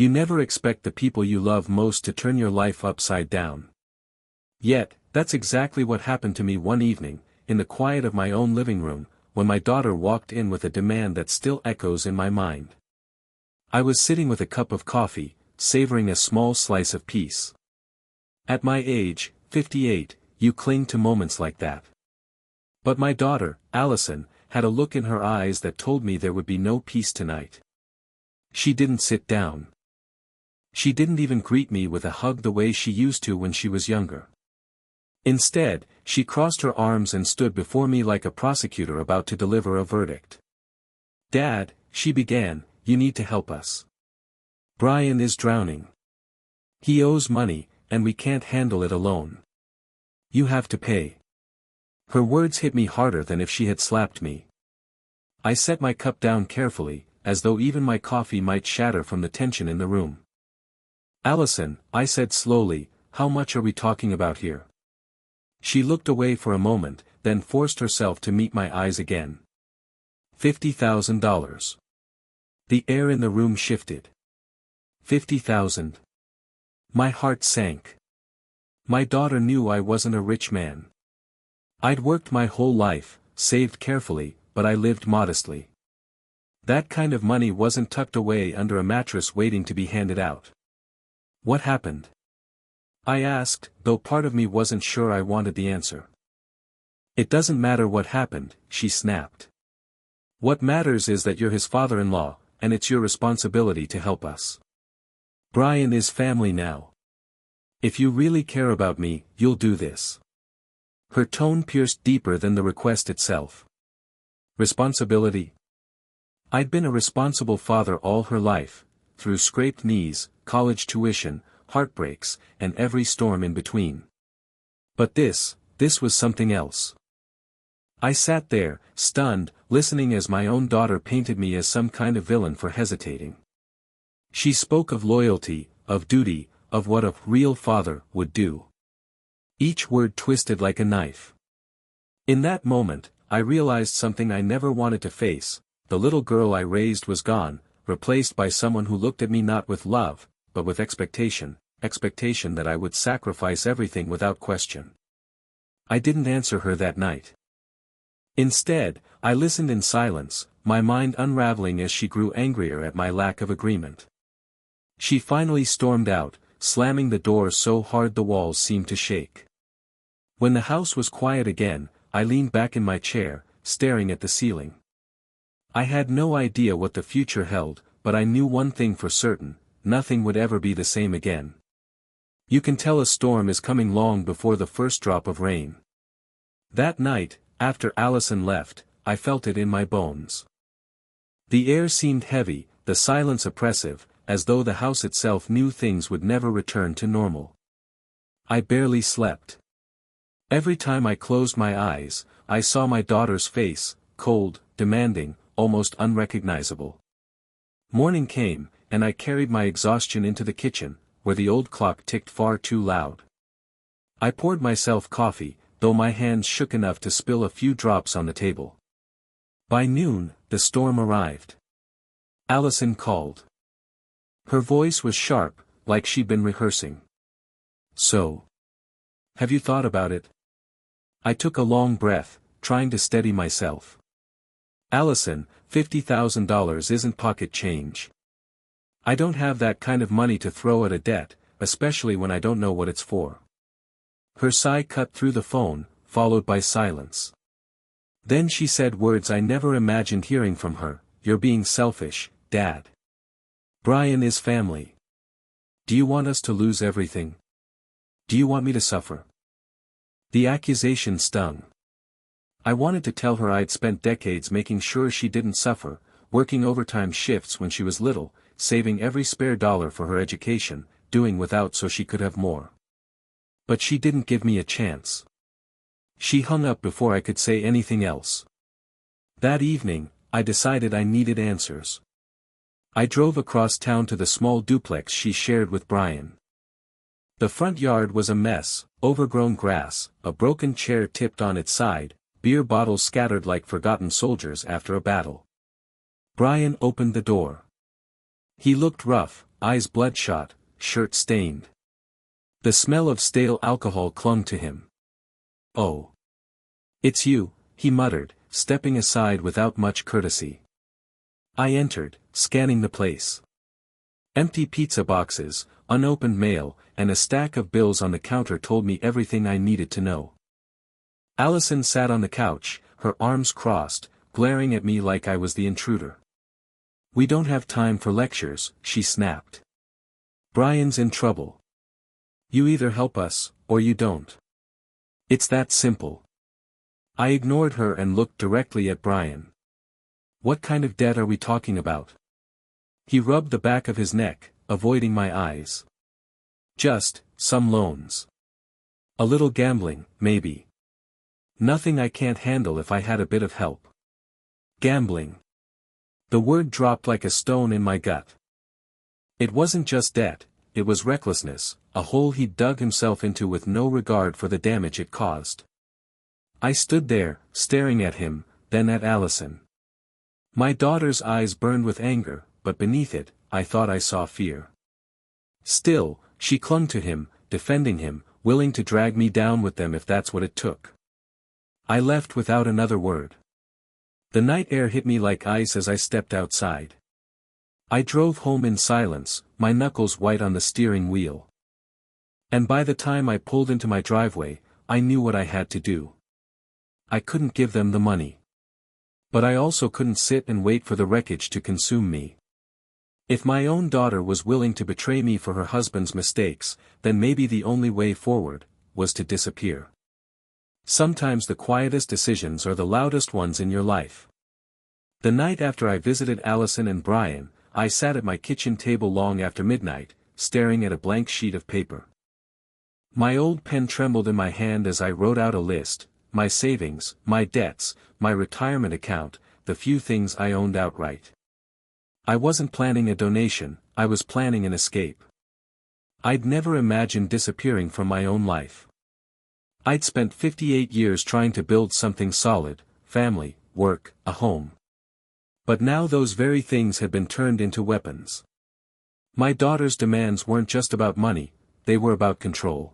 You never expect the people you love most to turn your life upside down. Yet, that's exactly what happened to me one evening, in the quiet of my own living room, when my daughter walked in with a demand that still echoes in my mind. I was sitting with a cup of coffee, savoring a small slice of peace. At my age, 58, you cling to moments like that. But my daughter, Allison, had a look in her eyes that told me there would be no peace tonight. She didn't sit down. She didn't even greet me with a hug the way she used to when she was younger. Instead, she crossed her arms and stood before me like a prosecutor about to deliver a verdict. "Dad," she began, "you need to help us. Brian is drowning. He owes money, and we can't handle it alone. You have to pay." Her words hit me harder than if she had slapped me. I set my cup down carefully, as though even my coffee might shatter from the tension in the room. "Allison," I said slowly, "how much are we talking about here?" She looked away for a moment, then forced herself to meet my eyes again. $50,000. The air in the room shifted. 50,000. My heart sank. My daughter knew I wasn't a rich man. I'd worked my whole life, saved carefully, but I lived modestly. That kind of money wasn't tucked away under a mattress waiting to be handed out. "What happened?" I asked, though part of me wasn't sure I wanted the answer. "It doesn't matter what happened," she snapped. "What matters is that you're his father-in-law, and it's your responsibility to help us. Brian is family now. If you really care about me, you'll do this." Her tone pierced deeper than the request itself. Responsibility? I'd been a responsible father all her life, through scraped knees, college tuition, heartbreaks, and every storm in between. But this was something else. I sat there, stunned, listening as my own daughter painted me as some kind of villain for hesitating. She spoke of loyalty, of duty, of what a real father would do. Each word twisted like a knife. In that moment, I realized something I never wanted to face: the little girl I raised was gone, replaced by someone who looked at me not with love, but with expectation that I would sacrifice everything without question. I didn't answer her that night. Instead, I listened in silence, my mind unraveling as she grew angrier at my lack of agreement. She finally stormed out, slamming the door so hard the walls seemed to shake. When the house was quiet again, I leaned back in my chair, staring at the ceiling. I had no idea what the future held, but I knew one thing for certain: nothing would ever be the same again. You can tell a storm is coming long before the first drop of rain. That night, after Allison left, I felt it in my bones. The air seemed heavy, the silence oppressive, as though the house itself knew things would never return to normal. I barely slept. Every time I closed my eyes, I saw my daughter's face, cold, demanding, almost unrecognizable. Morning came, and I carried my exhaustion into the kitchen, where the old clock ticked far too loud. I poured myself coffee, though my hands shook enough to spill a few drops on the table. By noon, the storm arrived. Allison called. Her voice was sharp, like she'd been rehearsing. "So, have you thought about it?" I took a long breath, trying to steady myself. "Allison, $50,000 isn't pocket change. I don't have that kind of money to throw at a debt, especially when I don't know what it's for." Her sigh cut through the phone, followed by silence. Then she said words I never imagined hearing from her: "You're being selfish, Dad. Brian is family. Do you want us to lose everything? Do you want me to suffer?" The accusation stung. I wanted to tell her I'd spent decades making sure she didn't suffer, working overtime shifts when she was little, saving every spare dollar for her education, doing without so she could have more. But she didn't give me a chance. She hung up before I could say anything else. That evening, I decided I needed answers. I drove across town to the small duplex she shared with Brian. The front yard was a mess: overgrown grass, a broken chair tipped on its side, beer bottles scattered like forgotten soldiers after a battle. Brian opened the door. He looked rough, eyes bloodshot, shirt stained. The smell of stale alcohol clung to him. "Oh. It's you," he muttered, stepping aside without much courtesy. I entered, scanning the place. Empty pizza boxes, unopened mail, and a stack of bills on the counter told me everything I needed to know. Allison sat on the couch, her arms crossed, glaring at me like I was the intruder. "We don't have time for lectures," she snapped. "Brian's in trouble. You either help us, or you don't. It's that simple." I ignored her and looked directly at Brian. "What kind of debt are we talking about?" He rubbed the back of his neck, avoiding my eyes. "Just, some loans. A little gambling, maybe. Nothing I can't handle if I had a bit of help." Gambling. The word dropped like a stone in my gut. It wasn't just debt, it was recklessness, a hole he'd dug himself into with no regard for the damage it caused. I stood there, staring at him, then at Allison. My daughter's eyes burned with anger, but beneath it, I thought I saw fear. Still, she clung to him, defending him, willing to drag me down with them if that's what it took. I left without another word. The night air hit me like ice as I stepped outside. I drove home in silence, my knuckles white on the steering wheel. And by the time I pulled into my driveway, I knew what I had to do. I couldn't give them the money. But I also couldn't sit and wait for the wreckage to consume me. If my own daughter was willing to betray me for her husband's mistakes, then maybe the only way forward was to disappear. Sometimes the quietest decisions are the loudest ones in your life. The night after I visited Allison and Brian, I sat at my kitchen table long after midnight, staring at a blank sheet of paper. My old pen trembled in my hand as I wrote out a list: my savings, my debts, my retirement account, the few things I owned outright. I wasn't planning a donation, I was planning an escape. I'd never imagined disappearing from my own life. I'd spent 58 years trying to build something solid: family, work, a home. But now those very things had been turned into weapons. My daughter's demands weren't just about money, they were about control.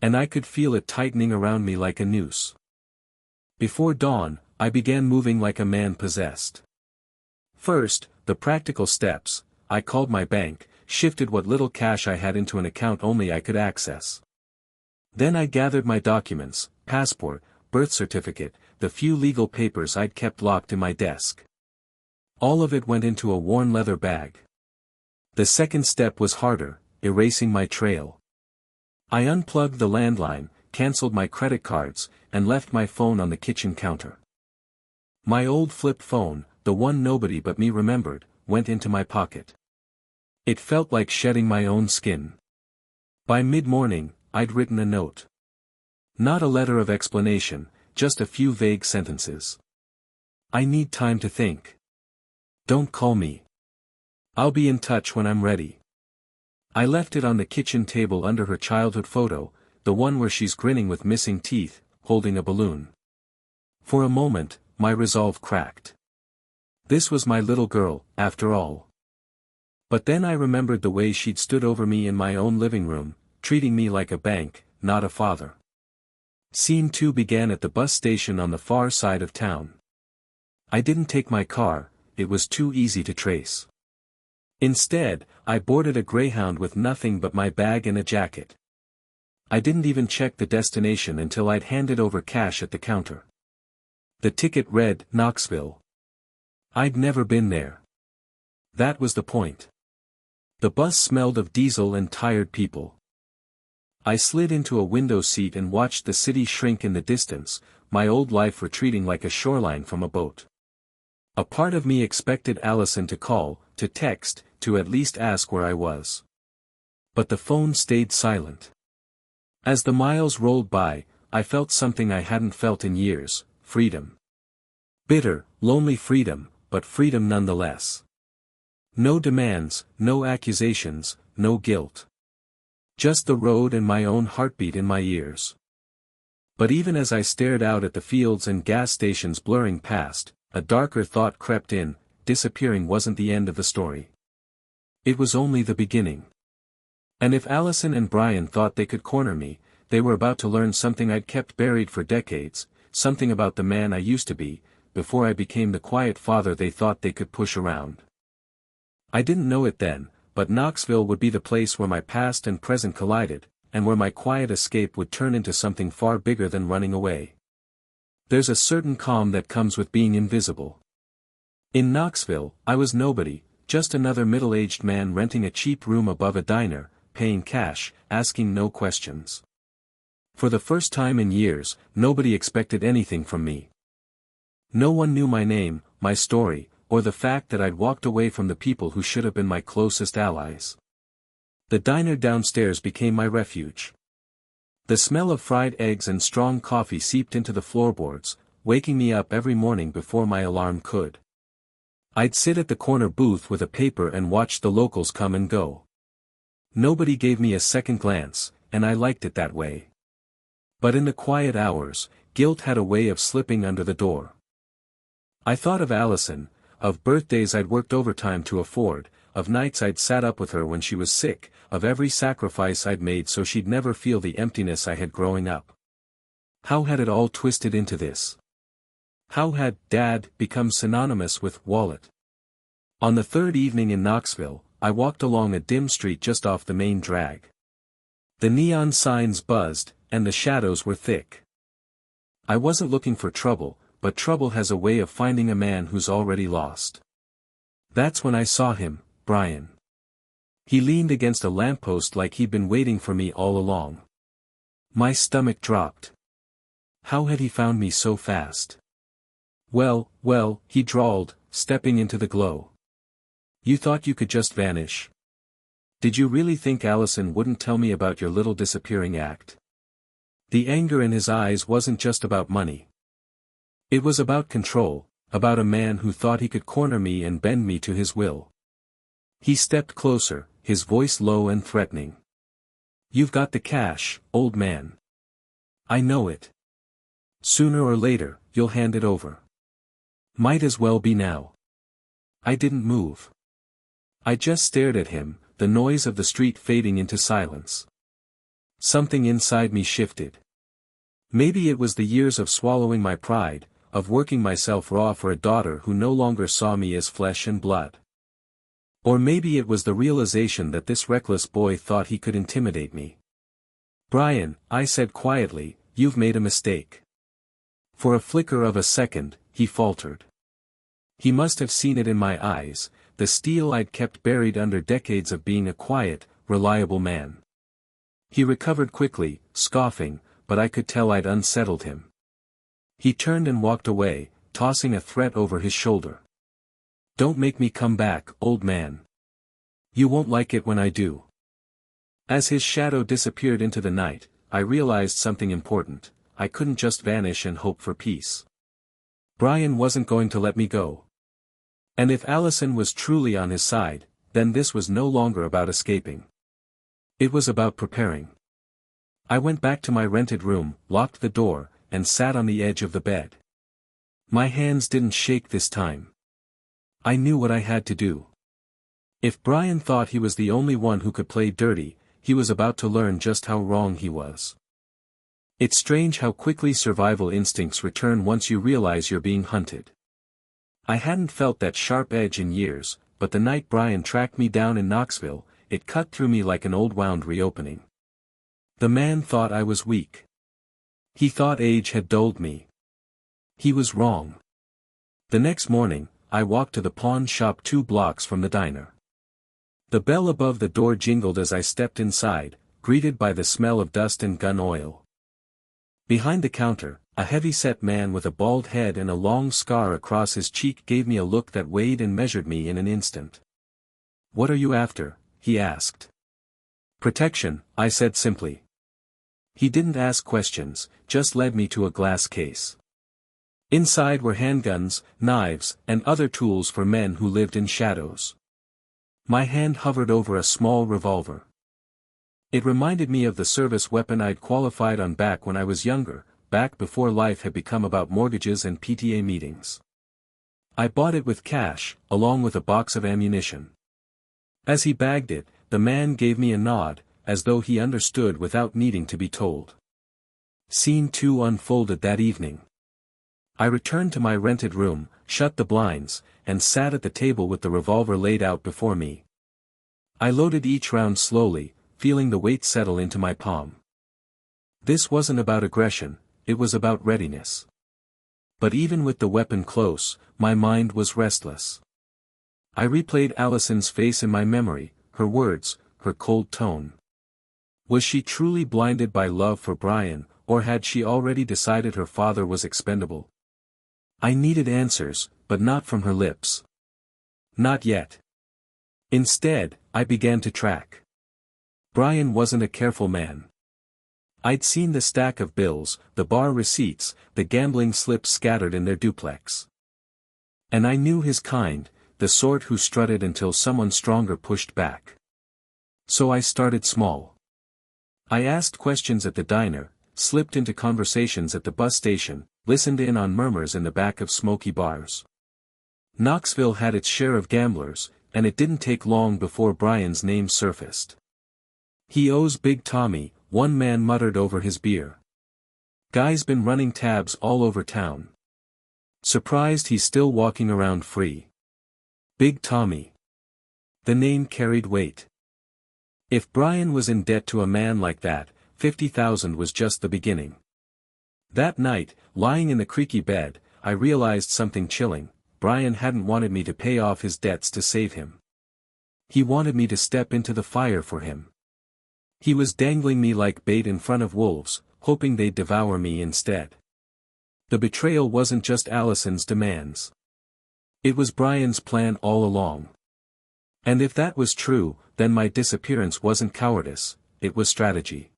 And I could feel it tightening around me like a noose. Before dawn, I began moving like a man possessed. First, the practical steps: I called my bank, shifted what little cash I had into an account only I could access. Then I gathered my documents: passport, birth certificate, the few legal papers I'd kept locked in my desk. All of it went into a worn leather bag. The second step was harder: erasing my trail. I unplugged the landline, cancelled my credit cards, and left my phone on the kitchen counter. My old flip phone, the one nobody but me remembered, went into my pocket. It felt like shedding my own skin. By mid-morning, I'd written a note. Not a letter of explanation, just a few vague sentences. "I need time to think. Don't call me. I'll be in touch when I'm ready." I left it on the kitchen table under her childhood photo, the one where she's grinning with missing teeth, holding a balloon. For a moment, my resolve cracked. This was my little girl, after all. But then I remembered the way she'd stood over me in my own living room, treating me like a bank, not a father. Scene 2 began at the bus station on the far side of town. I didn't take my car, it was too easy to trace. Instead, I boarded a Greyhound with nothing but my bag and a jacket. I didn't even check the destination until I'd handed over cash at the counter. The ticket read, Knoxville. I'd never been there. That was the point. The bus smelled of diesel and tired people. I slid into a window seat and watched the city shrink in the distance, my old life retreating like a shoreline from a boat. A part of me expected Allison to call, to text, to at least ask where I was. But the phone stayed silent. As the miles rolled by, I felt something I hadn't felt in years: freedom. Bitter, lonely freedom, but freedom nonetheless. No demands, no accusations, no guilt. Just the road and my own heartbeat in my ears. But even as I stared out at the fields and gas stations blurring past, a darker thought crept in: disappearing wasn't the end of the story. It was only the beginning. And if Allison and Brian thought they could corner me, they were about to learn something I'd kept buried for decades, something about the man I used to be, before I became the quiet father they thought they could push around. I didn't know it then, but Knoxville would be the place where my past and present collided, and where my quiet escape would turn into something far bigger than running away. There's a certain calm that comes with being invisible. In Knoxville, I was nobody, just another middle-aged man renting a cheap room above a diner, paying cash, asking no questions. For the first time in years, nobody expected anything from me. No one knew my name, my story, or the fact that I'd walked away from the people who should have been my closest allies. The diner downstairs became my refuge. The smell of fried eggs and strong coffee seeped into the floorboards, waking me up every morning before my alarm could. I'd sit at the corner booth with a paper and watch the locals come and go. Nobody gave me a second glance, and I liked it that way. But in the quiet hours, guilt had a way of slipping under the door. I thought of Allison, of birthdays I'd worked overtime to afford, of nights I'd sat up with her when she was sick, of every sacrifice I'd made so she'd never feel the emptiness I had growing up. How had it all twisted into this? How had Dad become synonymous with wallet? On the third evening in Knoxville, I walked along a dim street just off the main drag. The neon signs buzzed, and the shadows were thick. I wasn't looking for trouble, but trouble has a way of finding a man who's already lost. That's when I saw him, Brian. He leaned against a lamppost like he'd been waiting for me all along. My stomach dropped. How had he found me so fast? Well, he drawled, stepping into the glow. You thought you could just vanish? Did you really think Allison wouldn't tell me about your little disappearing act? The anger in his eyes wasn't just about money. It was about control, about a man who thought he could corner me and bend me to his will. He stepped closer, his voice low and threatening. You've got the cash, old man. I know it. Sooner or later, you'll hand it over. Might as well be now. I didn't move. I just stared at him, the noise of the street fading into silence. Something inside me shifted. Maybe it was the years of swallowing my pride, of working myself raw for a daughter who no longer saw me as flesh and blood. Or maybe it was the realization that this reckless boy thought he could intimidate me. Brian, I said quietly, you've made a mistake. For a flicker of a second, he faltered. He must have seen it in my eyes, the steel I'd kept buried under decades of being a quiet, reliable man. He recovered quickly, scoffing, but I could tell I'd unsettled him. He turned and walked away, tossing a threat over his shoulder. Don't make me come back, old man. You won't like it when I do. As his shadow disappeared into the night, I realized something important. I couldn't just vanish and hope for peace. Brian wasn't going to let me go. And if Allison was truly on his side, then this was no longer about escaping. It was about preparing. I went back to my rented room, locked the door, and sat on the edge of the bed. My hands didn't shake this time. I knew what I had to do. If Brian thought he was the only one who could play dirty, he was about to learn just how wrong he was. It's strange how quickly survival instincts return once you realize you're being hunted. I hadn't felt that sharp edge in years, but the night Brian tracked me down in Knoxville, it cut through me like an old wound reopening. The man thought I was weak. He thought age had dulled me. He was wrong. The next morning, I walked to the pawn shop 2 blocks from the diner. The bell above the door jingled as I stepped inside, greeted by the smell of dust and gun oil. Behind the counter, a heavy-set man with a bald head and a long scar across his cheek gave me a look that weighed and measured me in an instant. "What are you after?" he asked. "Protection," I said simply. He didn't ask questions, just led me to a glass case. Inside were handguns, knives, and other tools for men who lived in shadows. My hand hovered over a small revolver. It reminded me of the service weapon I'd qualified on back when I was younger, back before life had become about mortgages and PTA meetings. I bought it with cash, along with a box of ammunition. As he bagged it, the man gave me a nod, as though he understood without needing to be told. Scene 2 unfolded that evening. I returned to my rented room, shut the blinds, and sat at the table with the revolver laid out before me. I loaded each round slowly, feeling the weight settle into my palm. This wasn't about aggression, it was about readiness. But even with the weapon close, my mind was restless. I replayed Allison's face in my memory, her words, her cold tone. Was she truly blinded by love for Brian, or had she already decided her father was expendable? I needed answers, but not from her lips. Not yet. Instead, I began to track. Brian wasn't a careful man. I'd seen the stack of bills, the bar receipts, the gambling slips scattered in their duplex. And I knew his kind, the sort who strutted until someone stronger pushed back. So I started small. I asked questions at the diner, slipped into conversations at the bus station, listened in on murmurs in the back of smoky bars. Knoxville had its share of gamblers, and it didn't take long before Brian's name surfaced. "He owes Big Tommy," one man muttered over his beer. "Guy's been running tabs all over town. Surprised he's still walking around free." Big Tommy. The name carried weight. If Brian was in debt to a man like that, 50,000 was just the beginning. That night, lying in the creaky bed, I realized something chilling. Brian hadn't wanted me to pay off his debts to save him. He wanted me to step into the fire for him. He was dangling me like bait in front of wolves, hoping they'd devour me instead. The betrayal wasn't just Allison's demands. It was Brian's plan all along. And if that was true, then my disappearance wasn't cowardice, it was strategy.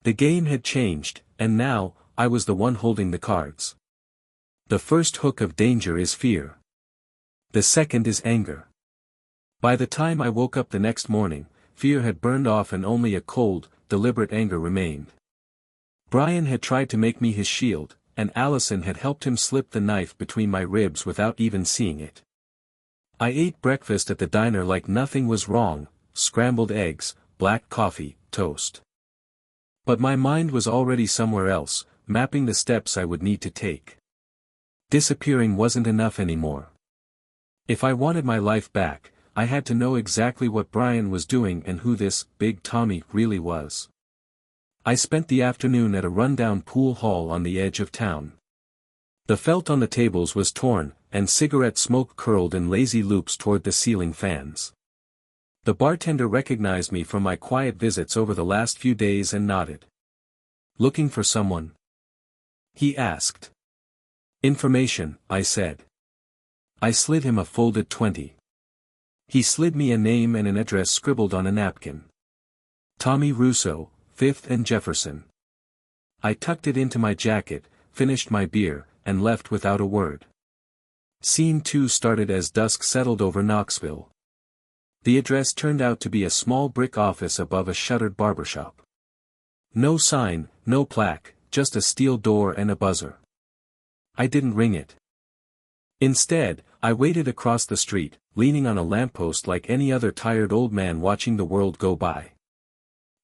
The game had changed, and now, I was the one holding the cards. The first hook of danger is fear. The second is anger. By the time I woke up the next morning, fear had burned off and only a cold, deliberate anger remained. Brian had tried to make me his shield, and Allison had helped him slip the knife between my ribs without even seeing it. I ate breakfast at the diner like nothing was wrong, scrambled eggs, black coffee, toast. But my mind was already somewhere else, mapping the steps I would need to take. Disappearing wasn't enough anymore. If I wanted my life back, I had to know exactly what Brian was doing and who this Big Tommy really was. I spent the afternoon at a rundown pool hall on the edge of town. The felt on the tables was torn, and cigarette smoke curled in lazy loops toward the ceiling fans. The bartender recognized me from my quiet visits over the last few days and nodded. "Looking for someone?" he asked. "Information," I said. I slid him a folded 20. He slid me a name and an address scribbled on a napkin. Tommy Russo, 5th and Jefferson. I tucked it into my jacket, finished my beer, and left without a word. Scene 2 started as dusk settled over Knoxville. The address turned out to be a small brick office above a shuttered barbershop. No sign, no plaque, just a steel door and a buzzer. I didn't ring it. Instead, I waited across the street, leaning on a lamppost like any other tired old man watching the world go by.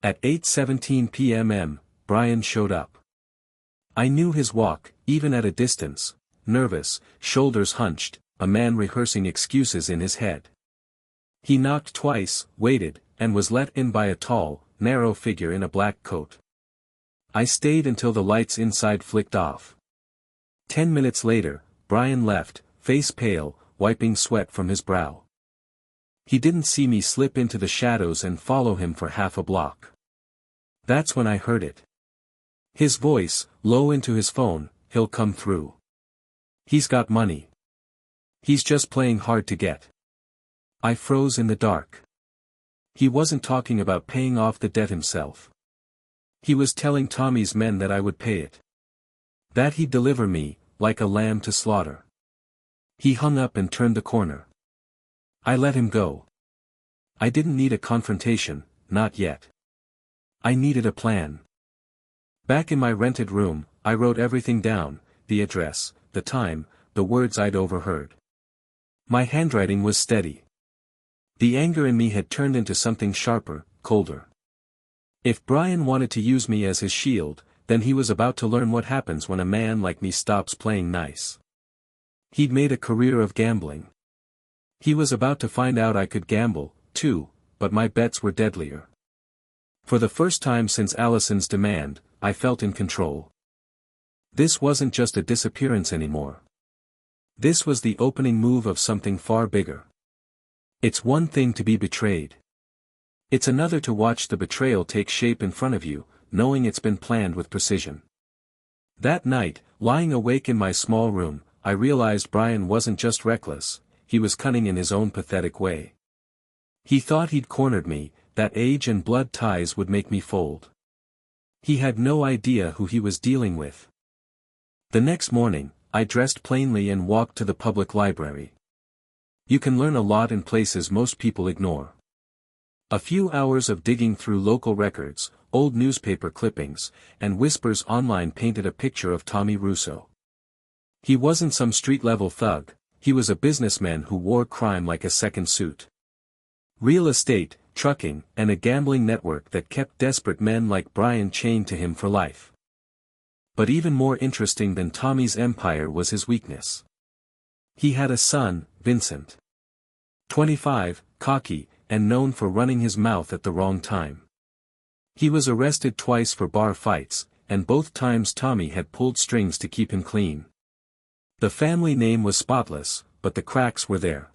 At 8:17 p.m. Brian showed up. I knew his walk, even at a distance, nervous, shoulders hunched, a man rehearsing excuses in his head. He knocked twice, waited, and was let in by a tall, narrow figure in a black coat. I stayed until the lights inside flicked off. 10 minutes later, Brian left, face pale, wiping sweat from his brow. He didn't see me slip into the shadows and follow him for half a block. That's when I heard it. His voice, low into his phone, "He'll come through. He's got money. He's just playing hard to get." I froze in the dark. He wasn't talking about paying off the debt himself. He was telling Tommy's men that I would pay it. That he'd deliver me, like a lamb to slaughter. He hung up and turned the corner. I let him go. I didn't need a confrontation, not yet. I needed a plan. Back in my rented room, I wrote everything down, the address, the time, the words I'd overheard. My handwriting was steady. The anger in me had turned into something sharper, colder. If Brian wanted to use me as his shield, then he was about to learn what happens when a man like me stops playing nice. He'd made a career of gambling. He was about to find out I could gamble, too, but my bets were deadlier. For the first time since Allison's demand, I felt in control. This wasn't just a disappearance anymore. This was the opening move of something far bigger. It's one thing to be betrayed. It's another to watch the betrayal take shape in front of you, knowing it's been planned with precision. That night, lying awake in my small room, I realized Brian wasn't just reckless, he was cunning in his own pathetic way. He thought he'd cornered me, that age and blood ties would make me fold. He had no idea who he was dealing with. The next morning, I dressed plainly and walked to the public library. You can learn a lot in places most people ignore. A few hours of digging through local records, old newspaper clippings, and whispers online painted a picture of Tommy Russo. He wasn't some street-level thug, he was a businessman who wore crime like a second suit. Real estate, trucking, and a gambling network that kept desperate men like Brian chained to him for life. But even more interesting than Tommy's empire was his weakness. He had a son, Vincent. 25, cocky, and known for running his mouth at the wrong time. He was arrested twice for bar fights, and both times Tommy had pulled strings to keep him clean. The family name was spotless, but the cracks were there.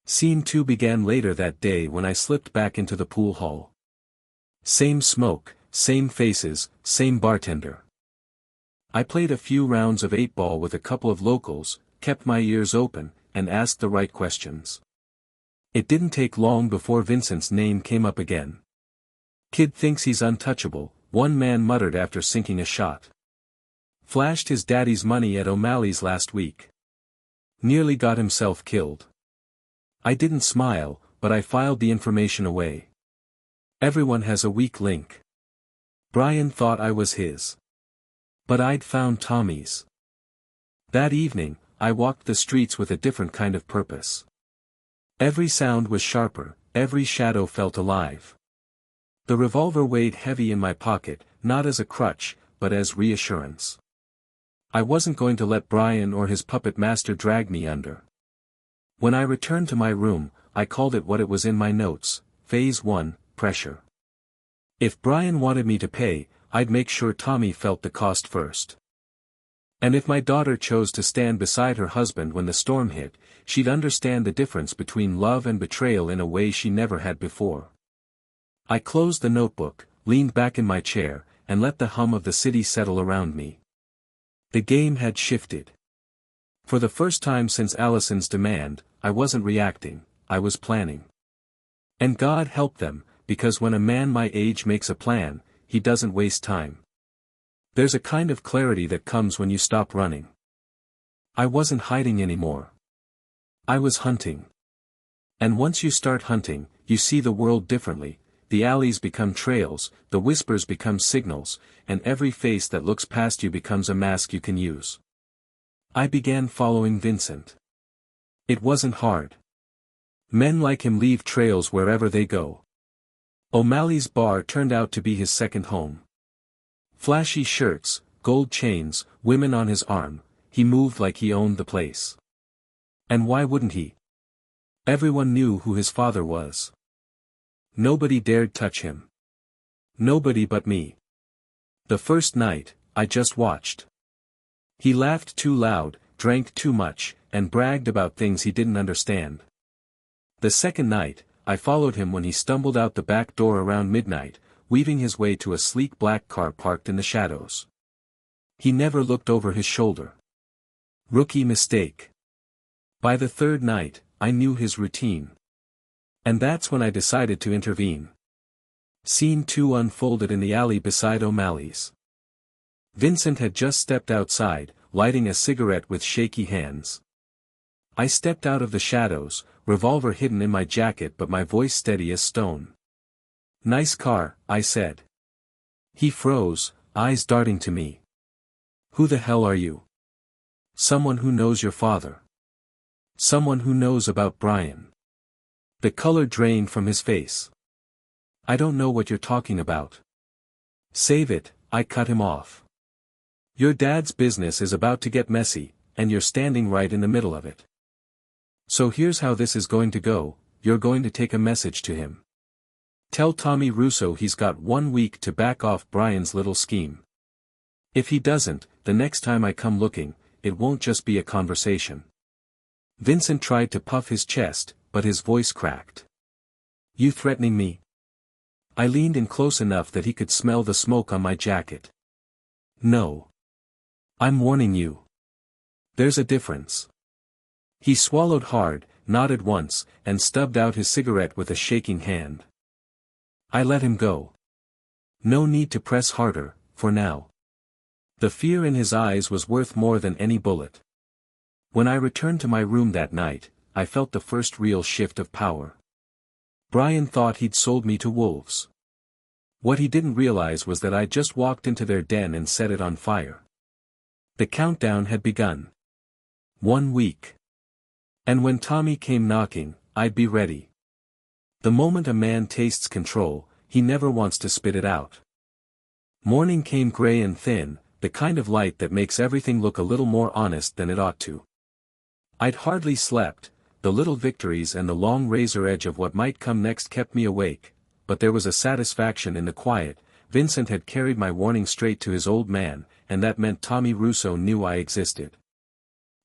Scene 2 began later that day when I slipped back into the pool hall. Same smoke, same faces, same bartender. I played a few rounds of 8-ball with a couple of locals, kept my ears open, and asked the right questions. It didn't take long before Vincent's name came up again. Kid thinks he's untouchable, one man muttered after sinking a shot. Flashed his daddy's money at O'Malley's last week. Nearly got himself killed. I didn't smile, but I filed the information away. Everyone has a weak link. Brian thought I was his. But I'd found Tommy's. That evening, I walked the streets with a different kind of purpose. Every sound was sharper, every shadow felt alive. The revolver weighed heavy in my pocket, not as a crutch, but as reassurance. I wasn't going to let Brian or his puppet master drag me under. When I returned to my room, I called it what it was in my notes, Phase 1, pressure. If Brian wanted me to pay, I'd make sure Tommy felt the cost first. And if my daughter chose to stand beside her husband when the storm hit, she'd understand the difference between love and betrayal in a way she never had before. I closed the notebook, leaned back in my chair, and let the hum of the city settle around me. The game had shifted. For the first time since Allison's demand, I wasn't reacting, I was planning. And God help them, because when a man my age makes a plan, he doesn't waste time. There's a kind of clarity that comes when you stop running. I wasn't hiding anymore. I was hunting. And once you start hunting, you see the world differently, the alleys become trails, the whispers become signals, and every face that looks past you becomes a mask you can use. I began following Vincent. It wasn't hard. Men like him leave trails wherever they go. O'Malley's bar turned out to be his second home. Flashy shirts, gold chains, women on his arm, he moved like he owned the place. And why wouldn't he? Everyone knew who his father was. Nobody dared touch him. Nobody but me. The first night, I just watched. He laughed too loud, drank too much, and bragged about things he didn't understand. The second night, I followed him when he stumbled out the back door around midnight, weaving his way to a sleek black car parked in the shadows. He never looked over his shoulder. Rookie mistake. By the third night, I knew his routine. And that's when I decided to intervene. Scene 2 unfolded in the alley beside O'Malley's. Vincent had just stepped outside, lighting a cigarette with shaky hands. I stepped out of the shadows, revolver hidden in my jacket but my voice steady as stone. "Nice car," I said. He froze, eyes darting to me. "Who the hell are you?" "Someone who knows your father. Someone who knows about Brian." The color drained from his face. I don't know what you're talking about. Save it, I cut him off. Your dad's business is about to get messy, and you're standing right in the middle of it. So here's how this is going to go, you're going to take a message to him. Tell Tommy Russo he's got 1 week to back off Brian's little scheme. If he doesn't, the next time I come looking, it won't just be a conversation. Vincent tried to puff his chest, but his voice cracked. You threatening me? I leaned in close enough that he could smell the smoke on my jacket. No. I'm warning you. There's a difference. He swallowed hard, nodded once, and stubbed out his cigarette with a shaking hand. I let him go. No need to press harder, for now. The fear in his eyes was worth more than any bullet. When I returned to my room that night, I felt the first real shift of power. Brian thought he'd sold me to wolves. What he didn't realize was that I'd just walked into their den and set it on fire. The countdown had begun. 1 week. And when Tommy came knocking, I'd be ready. The moment a man tastes control, he never wants to spit it out. Morning came gray and thin, the kind of light that makes everything look a little more honest than it ought to. I'd hardly slept, the little victories and the long razor edge of what might come next kept me awake, but there was a satisfaction in the quiet. Vincent had carried my warning straight to his old man, and that meant Tommy Russo knew I existed.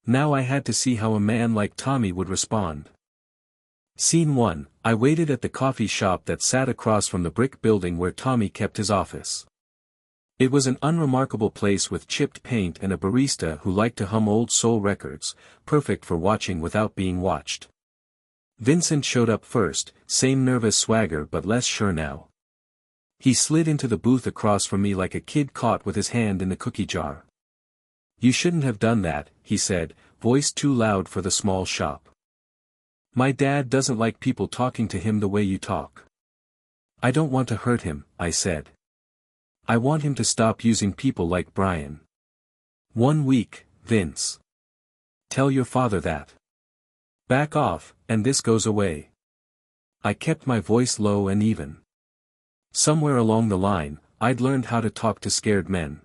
Now I had to see how a man like Tommy would respond. Scene 1, I waited at the coffee shop that sat across from the brick building where Tommy kept his office. It was an unremarkable place with chipped paint and a barista who liked to hum old soul records, perfect for watching without being watched. Vincent showed up first, same nervous swagger but less sure now. He slid into the booth across from me like a kid caught with his hand in the cookie jar. You shouldn't have done that, he said, voice too loud for the small shop. My dad doesn't like people talking to him the way you talk. I don't want to hurt him, I said. I want him to stop using people like Brian. 1 week, Vince. Tell your father that. Back off, and this goes away. I kept my voice low and even. Somewhere along the line, I'd learned how to talk to scared men.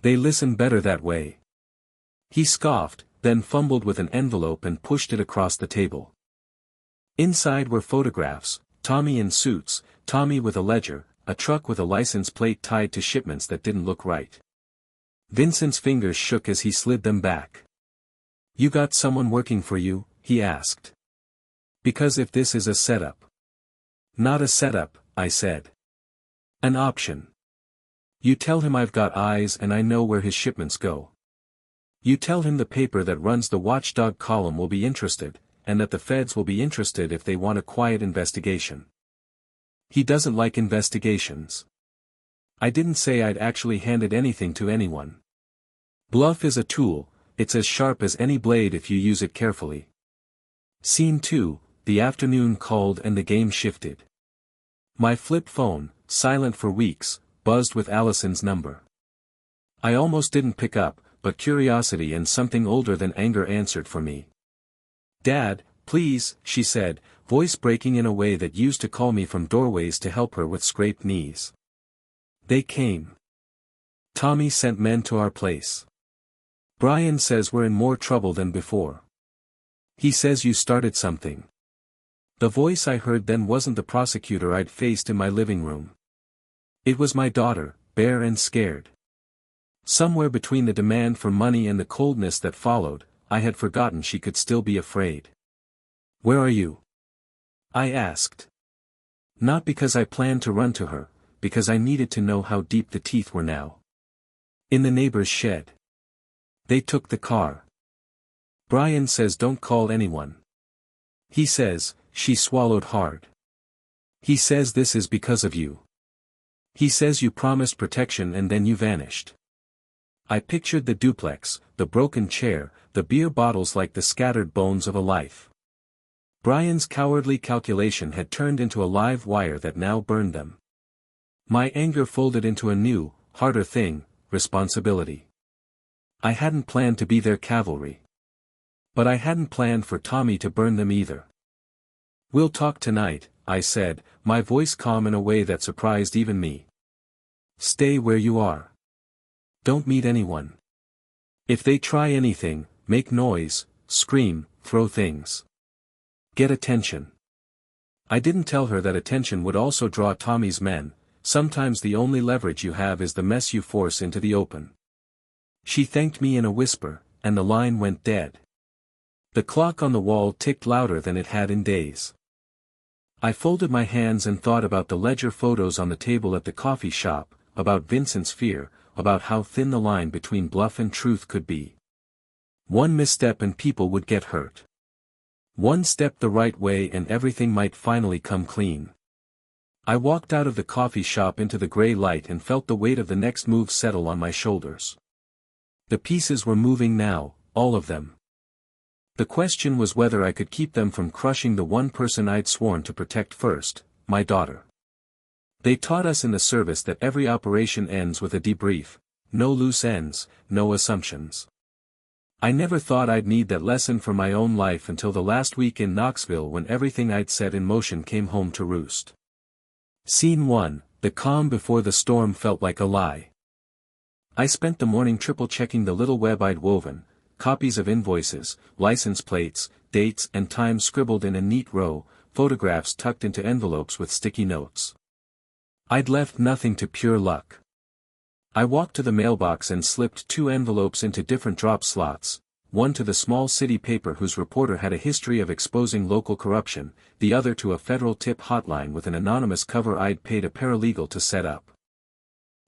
They listen better that way. He scoffed, then fumbled with an envelope and pushed it across the table. Inside were photographs, Tommy in suits, Tommy with a ledger, a truck with a license plate tied to shipments that didn't look right. Vincent's fingers shook as he slid them back. You got someone working for you, he asked. Because if this is a setup. Not a setup, I said. An option. You tell him I've got eyes and I know where his shipments go. You tell him the paper that runs the watchdog column will be interested, and that the feds will be interested if they want a quiet investigation. He doesn't like investigations. I didn't say I'd actually handed anything to anyone. Bluff is a tool, it's as sharp as any blade if you use it carefully. Scene 2, the afternoon called and the game shifted. My flip phone, silent for weeks, buzzed with Allison's number. I almost didn't pick up, but curiosity and something older than anger answered for me. Dad, please, she said, voice breaking in a way that used to call me from doorways to help her with scraped knees. They came. Tommy sent men to our place. Brian says we're in more trouble than before. He says you started something. The voice I heard then wasn't the prosecutor I'd faced in my living room. It was my daughter, bare and scared. Somewhere between the demand for money and the coldness that followed, I had forgotten she could still be afraid. Where are you? I asked. Not because I planned to run to her, because I needed to know how deep the teeth were now. In the neighbor's shed. They took the car. Brian says don't call anyone. He says, she swallowed hard. He says this is because of you. He says you promised protection and then you vanished. I pictured the duplex, the broken chair, the beer bottles like the scattered bones of a life. Brian's cowardly calculation had turned into a live wire that now burned them. My anger folded into a new, harder thing, responsibility. I hadn't planned to be their cavalry. But I hadn't planned for Tommy to burn them either. We'll talk tonight, I said, my voice calm in a way that surprised even me. Stay where you are. Don't meet anyone. If they try anything, make noise, scream, throw things. Get attention. I didn't tell her that attention would also draw Tommy's men. Sometimes the only leverage you have is the mess you force into the open. She thanked me in a whisper, and the line went dead. The clock on the wall ticked louder than it had in days. I folded my hands and thought about the ledger photos on the table at the coffee shop, about Vincent's fear, about how thin the line between bluff and truth could be. One misstep and people would get hurt. One step the right way and everything might finally come clean. I walked out of the coffee shop into the gray light and felt the weight of the next move settle on my shoulders. The pieces were moving now, all of them. The question was whether I could keep them from crushing the one person I'd sworn to protect first, my daughter. They taught us in the service that every operation ends with a debrief, no loose ends, no assumptions. I never thought I'd need that lesson for my own life until the last week in Knoxville when everything I'd set in motion came home to roost. Scene 1, the calm before the storm felt like a lie. I spent the morning triple-checking the little web I'd woven, copies of invoices, license plates, dates and times scribbled in a neat row, photographs tucked into envelopes with sticky notes. I'd left nothing to pure luck. I walked to the mailbox and slipped 2 envelopes into different drop slots, one to the small city paper whose reporter had a history of exposing local corruption, the other to a federal tip hotline with an anonymous cover I'd paid a paralegal to set up.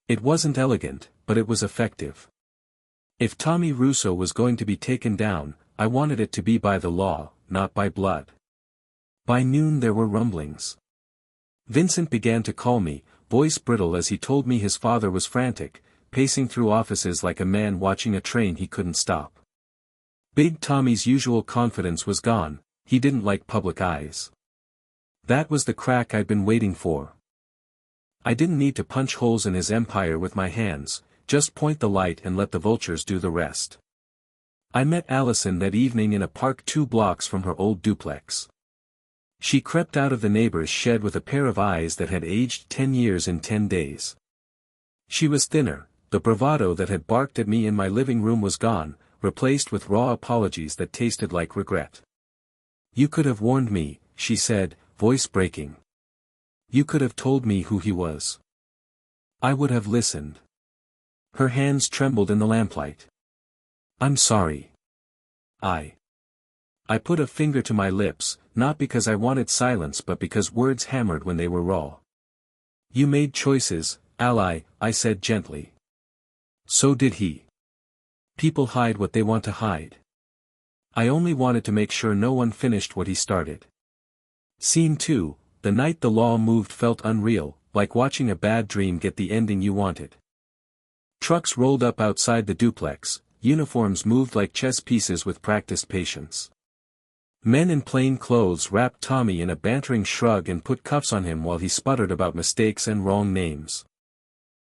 It wasn't elegant, but it was effective. If Tommy Russo was going to be taken down, I wanted it to be by the law, not by blood. By noon there were rumblings. Vincent began to call me, voice brittle as he told me his father was frantic, pacing through offices like a man watching a train he couldn't stop. Big Tommy's usual confidence was gone, he didn't like public eyes. That was the crack I'd been waiting for. I didn't need to punch holes in his empire with my hands, just point the light and let the vultures do the rest. I met Allison that evening in a park 2 blocks from her old duplex. She crept out of the neighbor's shed with a pair of eyes that had aged 10 years in 10 days. She was thinner, the bravado that had barked at me in my living room was gone, replaced with raw apologies that tasted like regret. You could have warned me, she said, voice breaking. You could have told me who he was. I would have listened. Her hands trembled in the lamplight. I'm sorry. I put a finger to my lips, not because I wanted silence but because words hammered when they were raw. You made choices, ally, I said gently. So did he. People hide what they want to hide. I only wanted to make sure no one finished what he started. Scene 2, the night the law moved felt unreal, like watching a bad dream get the ending you wanted. Trucks rolled up outside the duplex, uniforms moved like chess pieces with practiced patience. Men in plain clothes wrapped Tommy in a bantering shrug and put cuffs on him while he sputtered about mistakes and wrong names.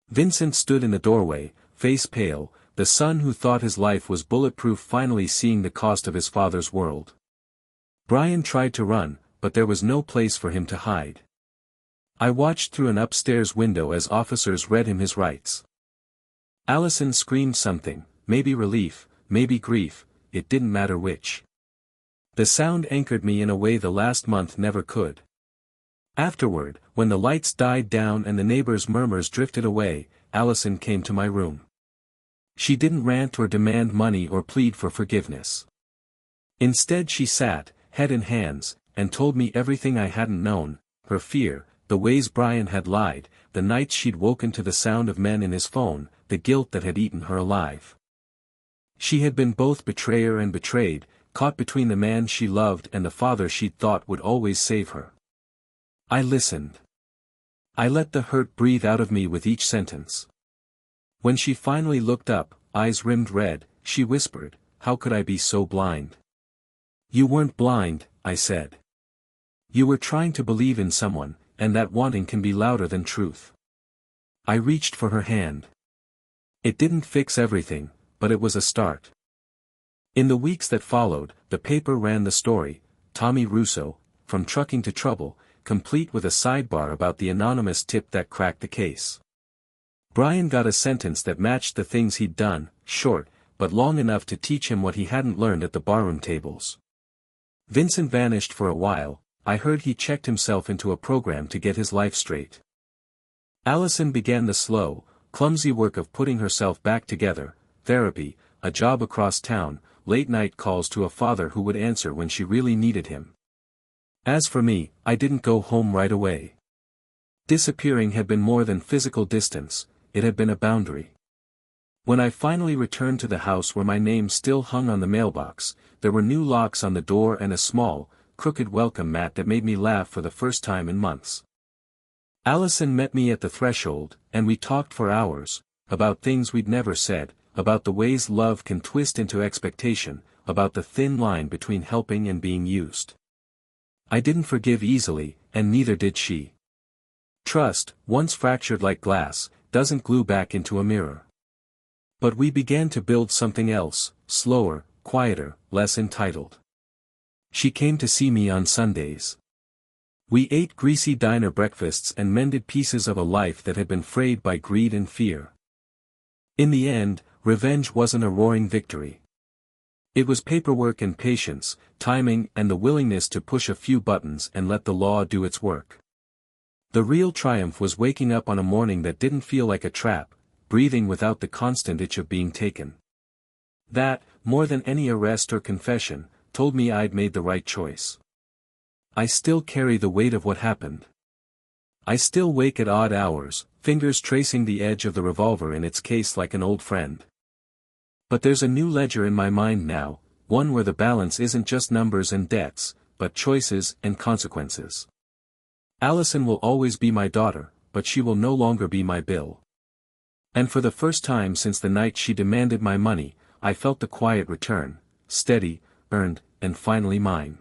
Vincent stood in the doorway, face pale, the son who thought his life was bulletproof finally seeing the cost of his father's world. Brian tried to run, but there was no place for him to hide. I watched through an upstairs window as officers read him his rights. Allison screamed something, maybe relief, maybe grief, it didn't matter which. The sound anchored me in a way the last month never could. Afterward, when the lights died down and the neighbors' murmurs drifted away, Allison came to my room. She didn't rant or demand money or plead for forgiveness. Instead she sat, head in hands, and told me everything I hadn't known, her fear, the ways Brian had lied, the nights she'd woken to the sound of men in his phone, the guilt that had eaten her alive. She had been both betrayer and betrayed, caught between the man she loved and the father she'd thought would always save her. I listened. I let the hurt breathe out of me with each sentence. When she finally looked up, eyes rimmed red, she whispered, "How could I be so blind?" "You weren't blind," I said. "You were trying to believe in someone, and that wanting can be louder than truth." I reached for her hand. It didn't fix everything, but it was a start. In the weeks that followed, the paper ran the story, Tommy Russo, from trucking to trouble, complete with a sidebar about the anonymous tip that cracked the case. Brian got a sentence that matched the things he'd done, short, but long enough to teach him what he hadn't learned at the barroom tables. Vincent vanished for a while. I heard he checked himself into a program to get his life straight. Allison began the slow, clumsy work of putting herself back together, therapy, a job across town, late-night calls to a father who would answer when she really needed him. As for me, I didn't go home right away. Disappearing had been more than physical distance, it had been a boundary. When I finally returned to the house where my name still hung on the mailbox, there were new locks on the door and a small, crooked welcome mat that made me laugh for the first time in months. Allison met me at the threshold, and we talked for hours, about things we'd never said, about the ways love can twist into expectation, about the thin line between helping and being used. I didn't forgive easily, and neither did she. Trust, once fractured like glass, doesn't glue back into a mirror. But we began to build something else, slower, quieter, less entitled. She came to see me on Sundays. We ate greasy diner breakfasts and mended pieces of a life that had been frayed by greed and fear. In the end, revenge wasn't a roaring victory. It was paperwork and patience, timing and the willingness to push a few buttons and let the law do its work. The real triumph was waking up on a morning that didn't feel like a trap, breathing without the constant itch of being taken. That, more than any arrest or confession, told me I'd made the right choice. I still carry the weight of what happened. I still wake at odd hours, fingers tracing the edge of the revolver in its case like an old friend. But there's a new ledger in my mind now, one where the balance isn't just numbers and debts, but choices and consequences. Allison will always be my daughter, but she will no longer be my bill. And for the first time since the night she demanded my money, I felt the quiet return, steady, earned, and finally mine.